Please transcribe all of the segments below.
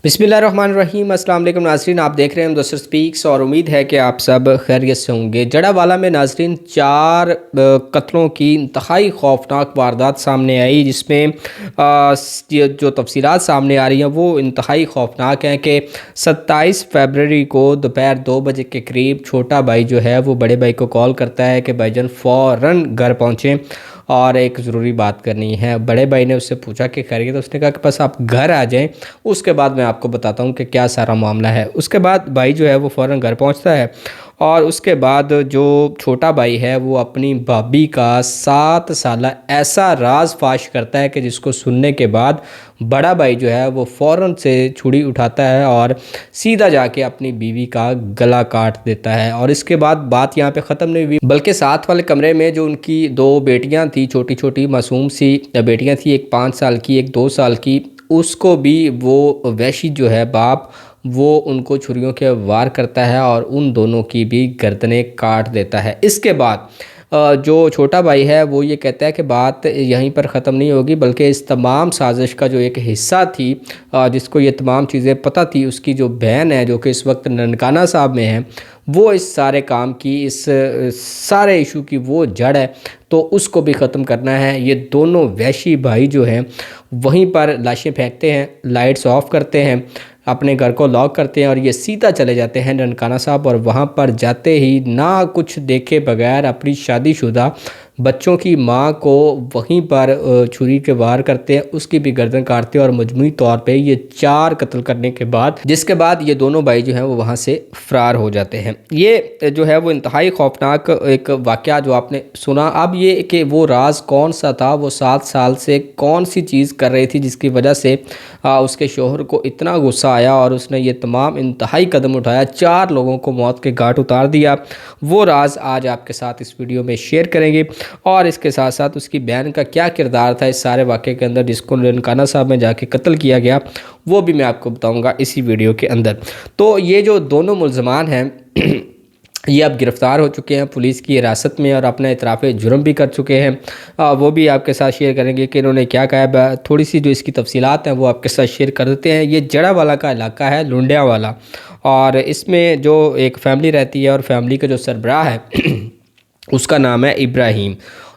बिस्मिल्लाहिर्रहमानिर्रहीम अस्सलाम वालेकुम नाज़रीन, आप देख रहे हैं मुदस्सिर स्पीक्स और उम्मीद है कि आप सब खैरियत से होंगे। जड़ावाला में नाज़रीन 4 कत्लों की इंतहाई खौफनाक वारदात सामने आई, जिसमें ये जो तफसीलात सामने आ रही हैं वो इंतहाई खौफनाक हैं कि 27 फरवरी को दोपहर 2 बजे के करीब छोटा भाई जो है वो बड़े भाई को कॉल करता है कि भाईजान फ़ौरन घर पहुँचें और एक ज़रूरी बात करनी है। बड़े भाई ने उससे पूछा कि खैरियत, तो उसने कहा कि बस आप घर आ जाएं, उसके बाद मैं आपको बताता हूँ कि क्या सारा मामला है। उसके बाद भाई जो है वो फ़ौरन घर पहुँचता है और उसके बाद जो छोटा भाई है वो अपनी भाभी का 7 साला ऐसा राज फाश करता है कि जिसको सुनने के बाद बड़ा भाई जो है वो फ़ौरन से छुरी उठाता है और सीधा जाके अपनी बीवी का गला काट देता है। और इसके बाद बात यहाँ पे ख़त्म नहीं हुई, बल्कि साथ वाले कमरे में जो उनकी 2 बेटियाँ थी, छोटी छोटी मासूम सी बेटियाँ थी, एक 5 साल की, एक 2 साल की, उसको भी वो वैशी जो है बाप वो उनको छुरियों के वार करता है और उन दोनों की भी गर्दनें काट देता है। इसके बाद जो छोटा भाई है वो ये कहता है कि बात यहीं पर ख़त्म नहीं होगी, बल्कि इस तमाम साजिश का जो एक हिस्सा थी, जिसको ये तमाम चीज़ें पता थी, उसकी जो बहन है जो कि इस वक्त ननकाना साहब में है, वो इस सारे काम की, इस सारे इशू की वो जड़ है, तो उसको भी ख़त्म करना है। ये दोनों वैशी भाई जो हैं वहीं पर लाशें फेंकते हैं, लाइट्स ऑफ करते हैं, अपने घर को लॉक करते हैं और ये सीधा चले जाते हैं ननकाना साहब। और वहाँ पर जाते ही ना कुछ देखे बगैर अपनी शादीशुदा बच्चों की माँ को वहीं पर छुरी के वार करते हैं, उसकी भी गर्दन काटते हैं और मजमूई तौर पे ये 4 कत्ल करने के बाद, जिसके बाद ये दोनों भाई जो हैं वो वहाँ से फ़रार हो जाते हैं। ये जो है वो इंतहाई खौफनाक एक वाक़या जो आपने सुना। अब ये कि वो राज कौन सा था, वो 7 साल से कौन सी चीज़ कर रही थी जिसकी वजह से उसके शोहर को इतना गुस्सा आया और उसने ये तमाम इंतहाई कदम उठाया, 4 लोगों को मौत के घाट उतार दिया, वो राज आज आपके साथ इस वीडियो में शेयर करेंगे। और इसके साथ साथ उसकी बहन का क्या किरदार था इस सारे वाक़े के अंदर, जिसको ननकाना साहब में जाके कत्ल किया गया, वो भी मैं आपको बताऊंगा इसी वीडियो के अंदर। तो ये जो दोनों मुल्ज़मान हैं ये अब गिरफ़्तार हो चुके हैं पुलिस की हिरासत में और अपना इतराफ़ जुर्म भी कर चुके हैं। वो भी आपके साथ शेयर करेंगे कि इन्होंने क्या कहा है। थोड़ी सी जो इसकी तफसीलात हैं वो आपके साथ शेयर कर देते हैं। ये जड़ावाला का इलाका है, लुंडिया वाला, और इसमें जो एक फ़ैमिली रहती है और फैमिली का जो सरबराह है उसका नाम है इब्राहिम।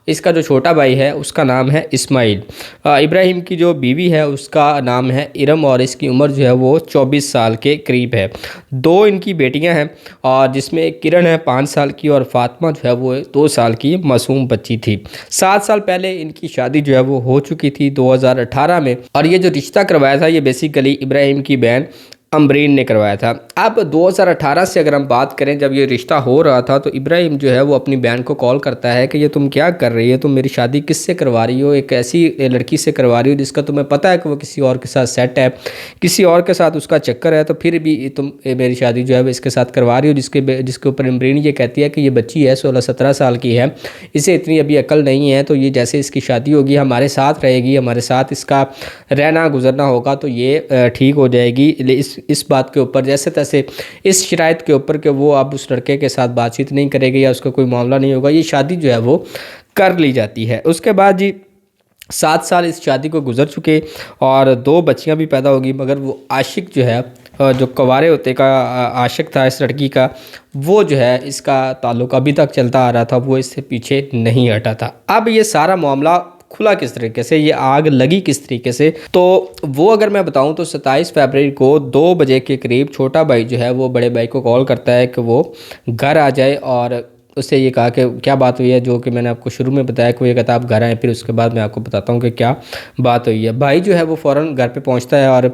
इसका जो छोटा भाई है उसका नाम है इस्माइल। इब्राहिम की जो बीवी है उसका नाम है इरम और इसकी उम्र जो है वो 24 साल के करीब है। 2 इनकी बेटियां हैं और जिसमें एक किरण है 5 साल की और फातिमा जो है वो 2 साल की मासूम बच्ची थी। 7 साल पहले इनकी शादी जो है वो हो चुकी थी 2018 में, और ये जो रिश्ता करवाया था ये बेसिकली इब्राहिम की बहन अम्बरीन ने करवाया था। अब 2018 से अगर हम बात करें, जब ये रिश्ता हो रहा था तो इब्राहिम जो है वो अपनी बहन को कॉल करता है कि ये तुम क्या कर रही हो, तुम मेरी शादी किससे करवा रही हो, एक ऐसी लड़की से करवा रही हो जिसका तुम्हें पता है कि वो किसी और के साथ सेट है, किसी और के साथ उसका चक्कर है, तो फिर भी तुम मेरी शादी जो है वो इसके साथ करवा रही हो। जिसके ऊपर अम्बरीन ये कहती है कि ये बच्ची है 16-17 साल की है, इसे इतनी अभी अकल नहीं है, तो ये जैसे इसकी शादी होगी हमारे साथ रहेगी, हमारे साथ इसका रहना गुजरना होगा तो ये ठीक हो जाएगी। इस बात के ऊपर, जैसे तैसे इस शराइत के ऊपर कि वो अब उस लड़के के साथ बातचीत नहीं करेगी या उसका कोई मामला नहीं होगा, ये शादी जो है वो कर ली जाती है। उसके बाद जी 7 साल इस शादी को गुजर चुके और 2 बच्चियां भी पैदा होगी, मगर वो आशिक जो है, जो कवारे होते का आशिक था इस लड़की का, वो जो है इसका ताल्लुक अभी तक चलता आ रहा था, वो इससे पीछे नहीं हटा था। अब ये सारा मामला खुला किस तरीके से, ये आग लगी किस तरीके से, तो वो अगर मैं बताऊं तो 27 फरवरी को 2 बजे के करीब छोटा भाई जो है वो बड़े भाई को कॉल करता है कि वो घर आ जाए और उससे ये कहा कि क्या बात हुई है, जो कि मैंने आपको शुरू में बताया कि वो ये कहता आप घर आएँ, फिर उसके बाद मैं आपको बताता हूँ कि क्या बात हुई है। भाई जो है वो फ़ौरन घर पे पहुँचता है और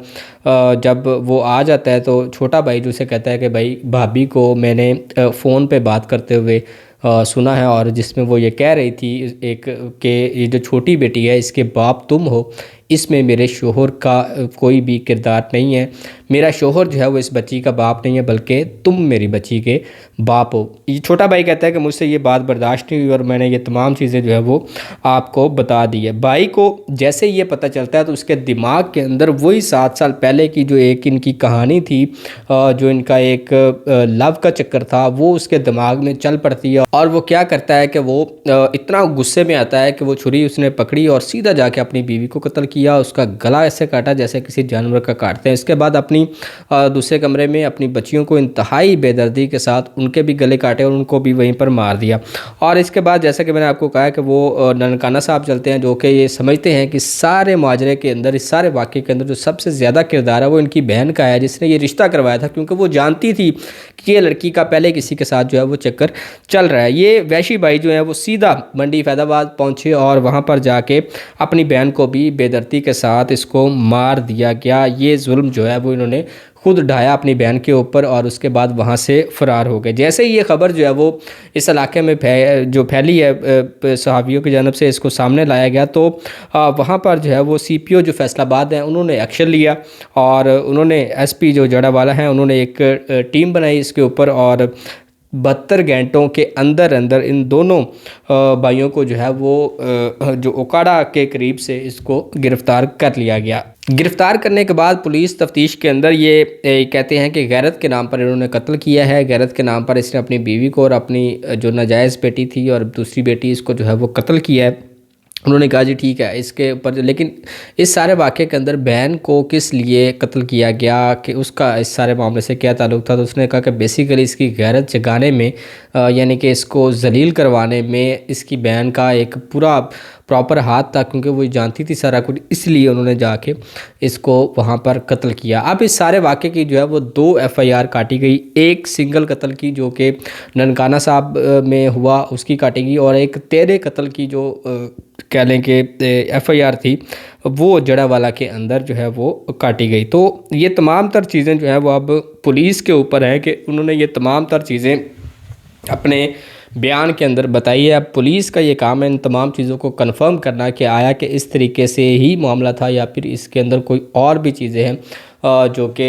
जब वो आ जाता है तो छोटा भाई जो उसे कहता है कि भाई भाभी को मैंने फ़ोन पे बात करते हुए सुना है, और जिसमें वो ये कह रही थी एक कि ये जो छोटी बेटी है इसके बाप तुम हो, इसमें मेरे शोहर का कोई भी किरदार नहीं है, मेरा शोहर जो है वो इस बच्ची का बाप नहीं है, बल्कि तुम मेरी बच्ची के बाप हो। ये छोटा भाई कहता है कि मुझसे ये बात बर्दाश्त नहीं हुई और मैंने ये तमाम चीज़ें जो है वो आपको बता दी है। भाई को जैसे ये पता चलता है तो उसके दिमाग के अंदर वही 7 साल पहले की जो एक इनकी कहानी थी, जो इनका एक लव का चक्कर था, वो उसके दिमाग में चल पड़ती है और वो क्या करता है कि वो इतना गुस्से में आता है कि वो छुरी उसने पकड़ी और सीधा जाके अपनी बीवी को कत्ल किया। किया, उसका गला ऐसे काटा जैसे किसी जानवर का काटते हैं। इसके बाद अपनी दूसरे कमरे में अपनी बच्चियों को इंतहाई बेदर्दी के साथ उनके भी गले काटे और उनको भी वहीं पर मार दिया। और इसके बाद जैसा कि मैंने आपको कहा कि वो ननकाना साहब चलते हैं, जो कि ये समझते हैं कि सारे माजरे के अंदर, इस सारे वाक़े के अंदर जो सबसे ज़्यादा किरदार है वो इनकी बहन का है, जिसने ये रिश्ता करवाया था, क्योंकि वो जानती थी कि ये लड़की का पहले किसी के साथ जो है वो चक्कर चल रहा है। ये वैशी भाई जो है वो सीधा मंडी फैजाबाद पहुँचे और वहाँ पर जाके अपनी बहन को भी बेदर्दी के साथ इसको मार दिया गया। ये जुल्म जो है वो इन्होंने खुद ढाया अपनी बहन के ऊपर और उसके बाद वहाँ से फ़रार हो गए। जैसे ही ये ख़बर जो है वो इस इलाके में जो फैली है सहाफ़ियों की जानब से, इसको सामने लाया गया, तो वहाँ पर जो है वो CPO जो फैसलाबाद हैं उन्होंने एक्शन लिया और उन्होंने SP जो जड़ावाला हैं उन्होंने एक टीम बनाई इसके ऊपर और 72 घंटों के अंदर अंदर इन दोनों भाइयों को जो है वो जो ओकाड़ा के करीब से इसको गिरफ़्तार कर लिया गया। गिरफ़्तार करने के बाद पुलिस तफ्तीश के अंदर ये कहते हैं कि गैरत के नाम पर इन्होंने कत्ल किया है। गैरत के नाम पर इसने अपनी बीवी को और अपनी जो नाजायज़ बेटी थी और दूसरी बेटी, इसको जो है वो कत्ल किया है। उन्होंने कहा जी ठीक है इसके ऊपर, लेकिन इस सारे वाक़े के अंदर बहन को किस लिए कत्ल किया गया, कि उसका इस सारे मामले से क्या ताल्लुक़ था, तो उसने कहा कि बेसिकली इसकी गैरत जगाने में यानी कि इसको जलील करवाने में इसकी बहन का एक पूरा प्रॉपर हाथ था, क्योंकि वो जानती थी सारा कुछ, इसलिए उन्होंने जाके इसको वहाँ पर कत्ल किया। अब इस सारे वाक़े की जो है वो 2 FIR काटी गई, एक सिंगल कत्ल की जो कि ननकाना साहब में हुआ उसकी काटी गई, और एक तेरे कत्ल की जो कह लें कि FIR थी वो जड़ावाला के अंदर जो है वो काटी गई। तो ये तमाम तर चीज़ें जो है वो अब पुलिस के ऊपर है कि उन्होंने ये तमाम तर चीज़ें अपने बयान के अंदर बताई है। अब पुलिस का ये काम है इन तमाम चीज़ों को कंफर्म करना कि आया कि इस तरीके से ही मामला था या फिर इसके अंदर कोई और भी चीज़ें हैं जो कि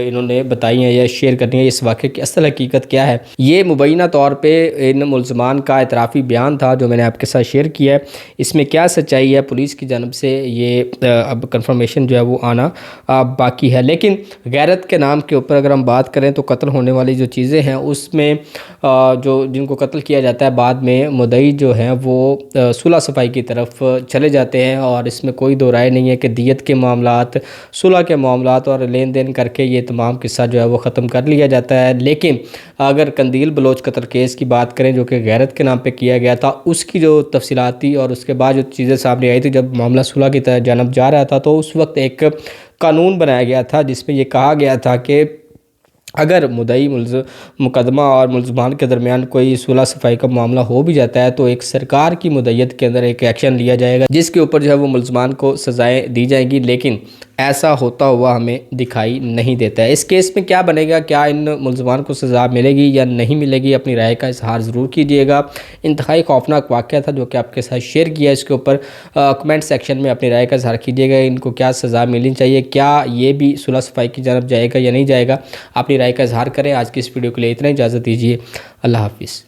इन्होंने बताई हैं या शेयर करनी है। इस वाक़े की असल हकीकत क्या है, ये मुबैना तौर पे इन मुल्ज़मान का इतराफ़ी बयान था जो मैंने आपके साथ शेयर किया है। इसमें क्या सच्चाई है पुलिस की जानब से, ये अब कंफर्मेशन जो है वो आना बाकी है। लेकिन गैरत के नाम के ऊपर अगर हम बात करें तो कत्ल होने वाली जो चीज़ें हैं उसमें जो जिनको कत्ल किया जाता है बाद में मुद्दई जो हैं वो सुलह सफाई की तरफ चले जाते हैं, और इसमें कोई दो राय नहीं है कि दियत के मामलात, सुलह के मामलात और लेन देन करके ये तमाम किस्सा जो है वो ख़त्म कर लिया जाता है। लेकिन अगर कंदील बलोच कत्ल केस की बात करें जो कि गैरत के नाम पे किया गया था, उसकी जो तफसीलात थी और उसके बाद जो चीज़ें सामने आई थी, जब मामला सुलह की जानब जा रहा था तो उस वक्त एक कानून बनाया गया था जिसमें ये कहा गया था कि अगर मुद्दई मुकदमा और मुल्ज़मान के दरमियान कोई सुलह सफाई का मामला हो भी जाता है तो एक सरकार की मुद्दत के अंदर एक एक्शन लिया जाएगा जिसके ऊपर जो है वो मुल्ज़मान को सज़ाएं दी जाएंगी। लेकिन ऐसा होता हुआ हमें दिखाई नहीं देता है। इस केस में क्या बनेगा, क्या इन मुल्ज़मान को सज़ा मिलेगी या नहीं मिलेगी, अपनी राय का इजहार ज़रूर कीजिएगा। इंतहाई खौफनाक वाक़या था जो कि आपके साथ शेयर किया, इसके ऊपर कमेंट सेक्शन में अपनी राय का इजहार कीजिएगा। इनको क्या सज़ा मिलनी चाहिए, क्या ये भी सुलह सफाई की जानब जाएगा या नहीं जाएगा, अपनी राय का इजहार करें। आज की इस वीडियो के लिए इतना, इजाज़त दीजिए। अल्लाह हाफ़िज़।